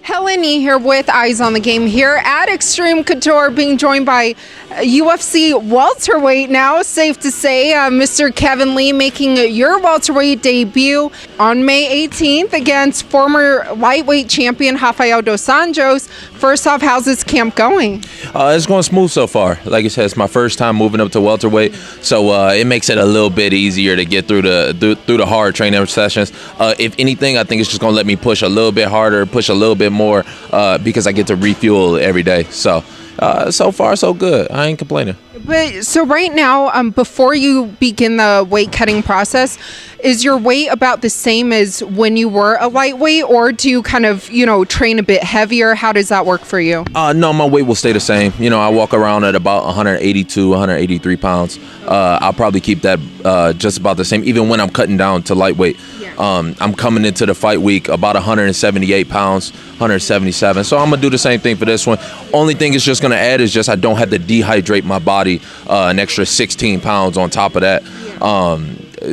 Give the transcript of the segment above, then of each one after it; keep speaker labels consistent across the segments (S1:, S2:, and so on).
S1: Helen here with Eyes on the Game here at Xtreme Couture, being joined by UFC welterweight now, safe to say, Mr. Kevin Lee, making your welterweight debut on May 18th against former lightweight champion Rafael dos Anjos. First off, how's this camp going?
S2: It's going smooth so far. Like I said, it's my first time moving up to welterweight, so it makes it a little bit easier to get through the hard training sessions. If anything, I think it's just going to let me push a little bit harder, push a little bit more, because I get to refuel every day. So far so good. I ain't complaining.
S1: But so right now, before you begin the weight cutting process, is your weight about the same as when you were a lightweight, or do you kind of, train a bit heavier? How does that work for you?
S2: No, my weight will stay the same. I walk around at about 182, 183 pounds. I'll probably keep that just about the same, even when I'm cutting down to lightweight. Yeah. I'm coming into the fight week about 178 pounds, 177. So I'm going to do the same thing for this one. Only thing it's just going to add is just I don't have to dehydrate my body an extra 16 pounds on top of that. Yeah.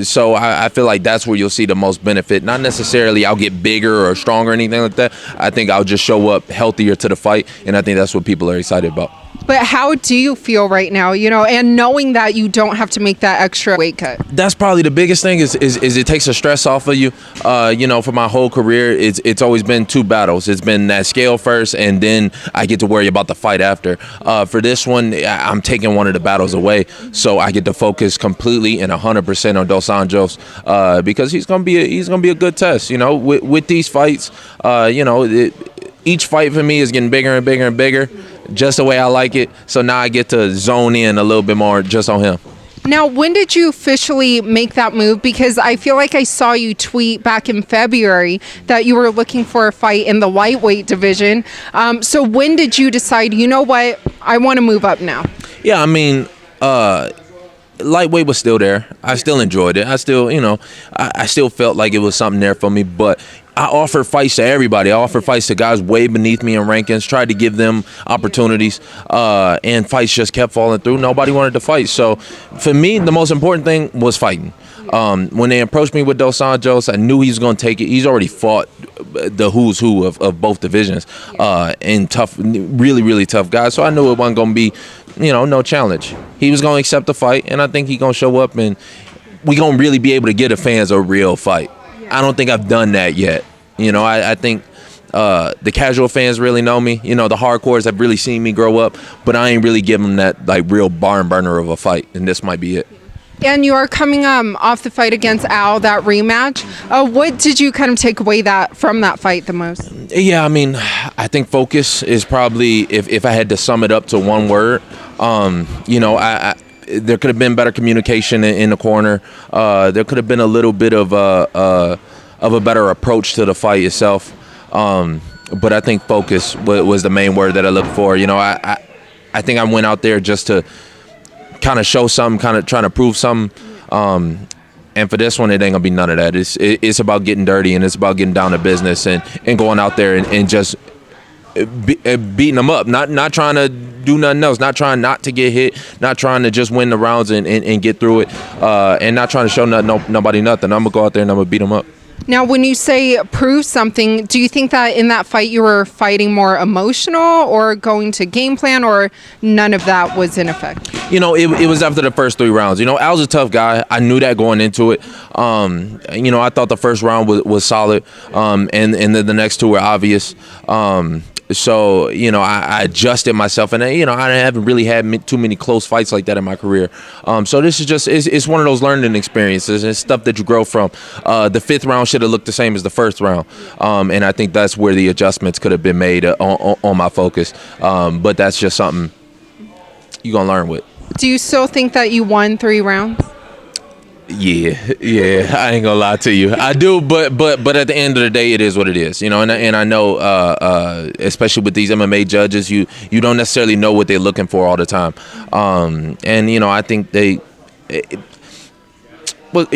S2: So I feel like that's where you'll see the most benefit. Not necessarily I'll get bigger or stronger or anything like that. I think I'll just show up healthier to the fight, and I think that's what people are excited about.
S1: But how do you feel right now, and knowing that you don't have to make that extra weight cut?
S2: That's probably the biggest thing is it takes the stress off of you. For my whole career, it's always been two battles. It's been that scale first, and then I get to worry about the fight after. For this one, I'm taking one of the battles away, so I get to focus completely and 100% on Dos Anjos, because he's gonna be a good test. With these fights, each fight for me is getting bigger and bigger and bigger, just the way I like it. So now I get to zone in a little bit more just on him.
S1: Now, when did you officially make that move? Because I feel like I saw you tweet back in February that you were looking for a fight in the lightweight division. So when did you decide, you know what, I want to move up now?
S2: Yeah, lightweight was still there. I still enjoyed it. I still, I still felt like it was something there for me, but I offered fights to everybody. I offered fights to guys way beneath me in rankings, tried to give them opportunities, and fights just kept falling through. Nobody wanted to fight. So for me, the most important thing was fighting. When they approached me with Dos Anjos, I knew he was going to take it. He's already fought the who's who of both divisions, and tough, really, really tough guys. So I knew it wasn't going to be, no challenge. He was going to accept the fight, and I think he's going to show up, and we're going to really be able to give the fans a real fight. I don't think I've done that yet. I think the casual fans really know me. The hardcores have really seen me grow up, but I ain't really give them that real barn burner of a fight, and this might be it.
S1: And you are coming off the fight against Al, that rematch. What did you kind of take away from that fight the most?
S2: Yeah, I think focus is probably, if I had to sum it up to one word, there could have been better communication in the corner. There could have been a little bit of a better approach to the fight itself. But I think focus was the main word that I looked for. I think I went out there just to kind of show something, kind of trying to prove something. And for this one, it ain't gonna be none of that. It's about getting dirty, and it's about getting down to business and going out there and just beating them up. Not trying to do nothing else. Not trying not to get hit. Not trying to just win the rounds and get through it. And not trying to show nobody nothing. I'm gonna go out there and I'm gonna beat them up.
S1: Now, when you say prove something, do you think that in that fight you were fighting more emotional or going to game plan, or none of that was in effect?
S2: It was after the first 3 rounds. Al's a tough guy. I knew that going into it. I thought the first round was solid, and then the next 2 were obvious. So, I adjusted myself, and, I haven't really had too many close fights like that in my career. So this is just, it's one of those learning experiences and stuff that you grow from. The 5th round should have looked the same as the 1st round. And I think that's where the adjustments could have been made on my focus. But that's just something you're going to learn with.
S1: Do you still think that you won 3 rounds?
S2: Yeah, I ain't gonna lie to you. I do, but at the end of the day, it is what it is, and I know, especially with these MMA judges, you don't necessarily know what they're looking for all the time, and I think but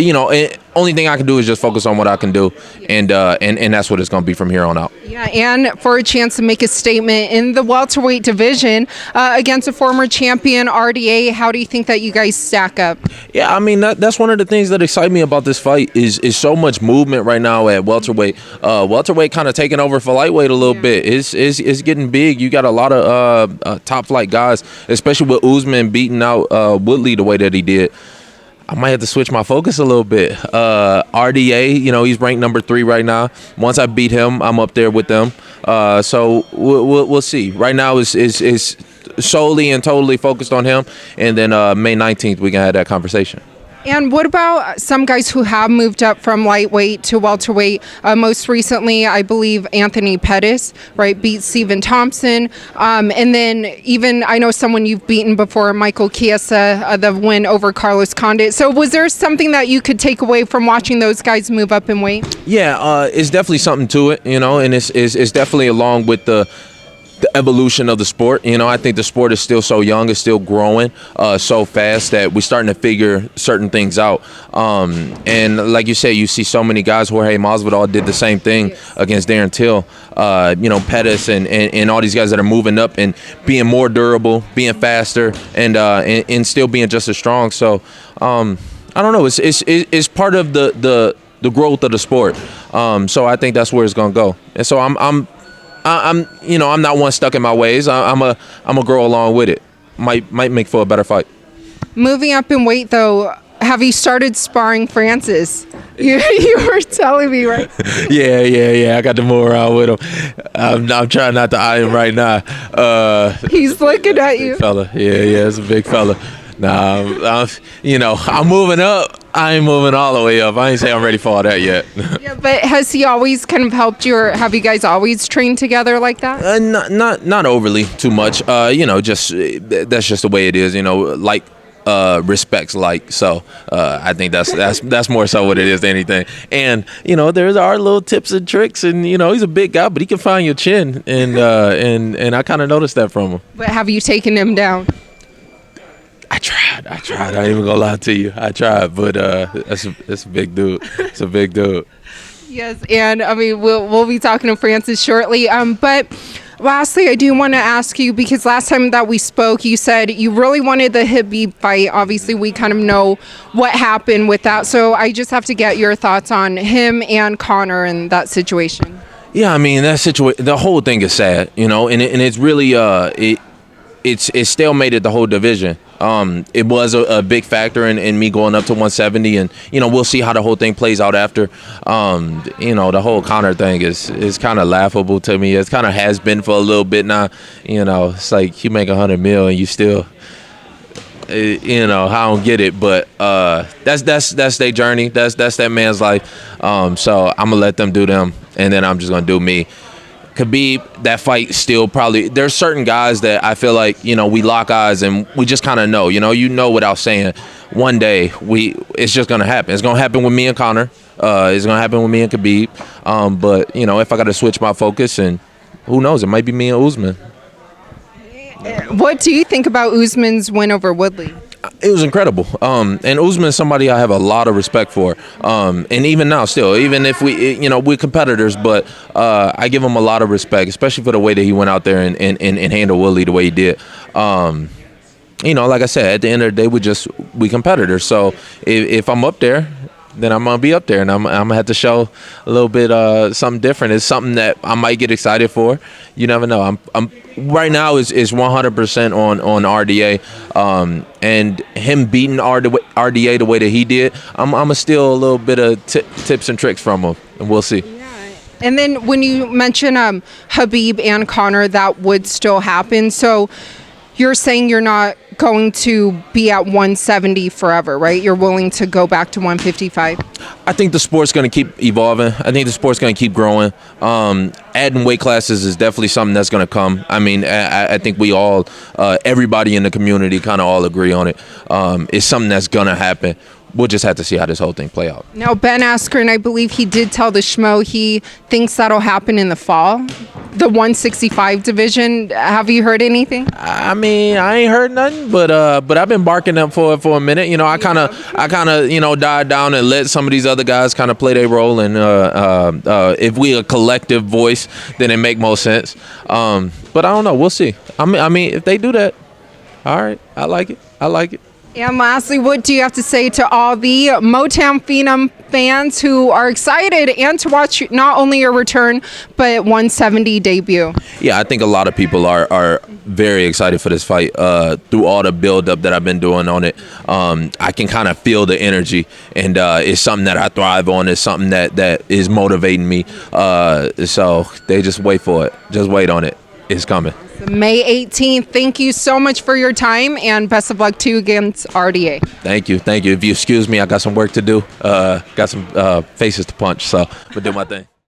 S2: only thing I can do is just focus on what I can do, and that's what it's going to be from here on out.
S1: Yeah, and for a chance to make a statement in the welterweight division against a former champion, RDA, how do you think that you guys stack up?
S2: Yeah, I mean, that's one of the things that excite me about this fight is so much movement right now at welterweight. Welterweight kind of taking over for lightweight a little bit. It's getting big. You got a lot of top flight guys, especially with Usman beating out Woodley the way that he did. I might have to switch my focus a little bit. RDA, he's ranked number 3 right now. Once I beat him, I'm up there with them. So we'll see. Right now is solely and totally focused on him. And then May 19th, we can have that conversation.
S1: And what about some guys who have moved up from lightweight to welterweight? Most recently, I believe Anthony Pettis, right, beat Stephen Thompson. And then even, I know someone you've beaten before, Michael Chiesa, the win over Carlos Condit. So was there something that you could take away from watching those guys move up in weight? Yeah,
S2: it's definitely something to it, and it's definitely along with the evolution of the sport. I think the sport is still so young, it's still growing so fast that we're starting to figure certain things out. And like you said, you see so many guys. Jorge Masvidal did the same thing against Darren Till. Pettis and all these guys that are moving up and being more durable, being faster, and still being just as strong. So I don't know. It's part of the growth of the sport. So I think that's where it's gonna go. And so I'm not one stuck in my ways. I'm a grow along with it. Might make for a better fight.
S1: Moving up in weight, though, have you started sparring Francis? You were telling me, right?
S2: Yeah. I got to move around with him. I'm trying not to eye him right now.
S1: He's looking at you.
S2: Fella. Yeah, it's a big fella. Nah, I'm moving up. I ain't moving all the way up. I ain't say I'm ready for all that yet.
S1: Yeah, but has he always kind of helped you, or have you guys always trained together like that?
S2: Not overly too much. Just that's just the way it is. Like respects like. So I think that's more so what it is than anything. And there are little tips and tricks, and he's a big guy, but he can find your chin, and I kind of noticed that from him.
S1: But have you taken him down?
S2: I tried. I ain't even gonna lie to you. I tried, but it's a big dude. It's a big dude.
S1: Yes, and I mean we'll be talking to Francis shortly. But lastly, I do want to ask you, because last time that we spoke, you said you really wanted the Khabib fight. Obviously, we kind of know what happened with that. So I just have to get your thoughts on him and Conor and that situation.
S2: Yeah, I mean that situation. The whole thing is sad, and it's really it's stalemated the whole division. It was a big factor in me going up to 170, and we'll see how the whole thing plays out after. The whole Conor thing is kind of laughable to me. It kind of has been for a little bit now. It's like you make $100 million and you still, I don't get it, but that's their journey. That's that man's life. So I'm gonna let them do them, and then I'm just gonna do me. Khabib, that fight still probably, there's certain guys that I feel like, we lock eyes and we just kind of know, without saying, one day it's just going to happen. It's going to happen with me and Conor. It's going to happen with me and Khabib. But, if I got to switch my focus, and who knows, it might be me and Usman.
S1: What do you think about Usman's win over Woodley?
S2: It was incredible. And Usman is somebody I have a lot of respect for. And even now, still, even if we're competitors, but I give him a lot of respect, especially for the way that he went out there and handled Woodley the way he did. Like I said, at the end of the day, we competitors. So if I'm up there, then I'm gonna be up there, and I'm gonna have to show a little bit something different. It's something that I might get excited for. You never know. I'm right now is 100% on RDA, and him beating RDA the way that he did. I'm gonna steal a little bit of tips and tricks from him, and we'll see.
S1: Yeah. And then when you mention Khabib and Conor, that would still happen. So you're saying you're not going to be at 170 forever, right? You're willing to go back to 155?
S2: I think the sport's going to keep evolving. I think the sport's going to keep growing. Adding weight classes is definitely something that's going to come. I mean, I think we all, everybody in the community kind of all agree on it. It's something that's going to happen. we'll just have to see how this whole thing play out.
S1: Now, Ben Askren, I believe he did tell the Schmo he thinks that'll happen in the fall, the 165 division. Have you heard anything?
S2: I mean, I ain't heard nothing, but I've been barking up for it for a minute. You know, I kind of you know, died down and let some of these other guys kind of play their role. And if we a collective voice, then it make more sense. But I don't know. We'll see. I mean, if they do that, all right, I like it. I like it.
S1: And lastly, what do you have to say to all the Motown Phenom fans who are excited and to watch not only your return, but 170 debut?
S2: Yeah, I think a lot of people are very excited for this fight. Through all the build-up that I've been doing on it, I can kind of feel the energy, and it's something that I thrive on. It's something that is motivating me. So they just wait for it. Just wait on it. It's coming.
S1: May 18th. Thank you so much for your time, and best of luck to you against RDA.
S2: Thank you. If you excuse me, I got some work to do. Got some faces to punch, so I'm gonna do my thing.